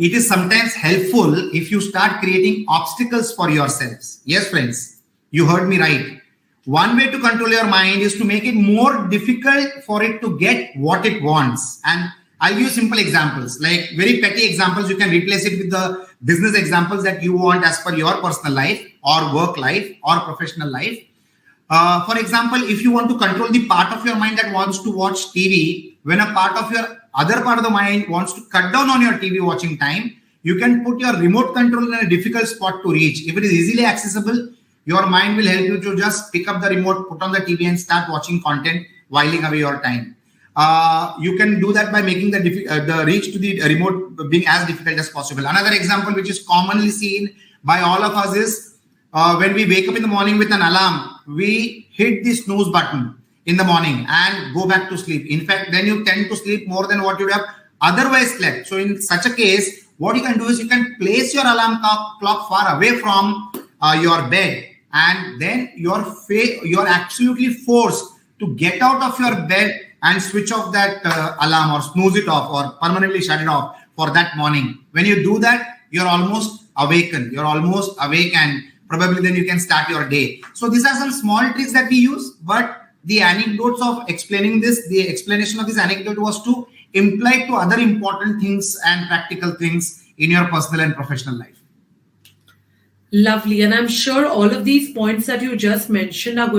it is sometimes helpful if you start creating obstacles for yourselves. Yes, friends, you heard me right. One way to control your mind is to make it more difficult for it to get what it wants. And I'll give you simple examples, like very petty examples. You can replace it with the business examples that you want as per your personal life or work life or professional life. For example, if you want to control the part of your mind that wants to watch TV, when a part of your other part of the mind wants to cut down on your TV watching time, you can put your remote control in a difficult spot to reach. If it is easily accessible, your mind will help you to just pick up the remote, put on the TV and start watching content, whiling away your time. You can do that by making the reach to the remote being as difficult as possible. Another example which is commonly seen by all of us is when we wake up in the morning with an alarm, we hit the snooze button in the morning and go back to sleep. In fact, then you tend to sleep more than what you would have otherwise slept. So in such a case, what you can do is you can place your alarm clock far away from your bed, and then you're absolutely forced to get out of your bed and switch off that alarm or snooze it off or permanently shut it off for that morning. When you do that, you're almost awakened. You're almost awake, and probably then you can start your day. So these are some small tricks that we use, but the anecdotes of explaining this, the explanation of this anecdote was to imply to other important things and practical things in your personal and professional life. Lovely. And I'm sure all of these points that you just mentioned are going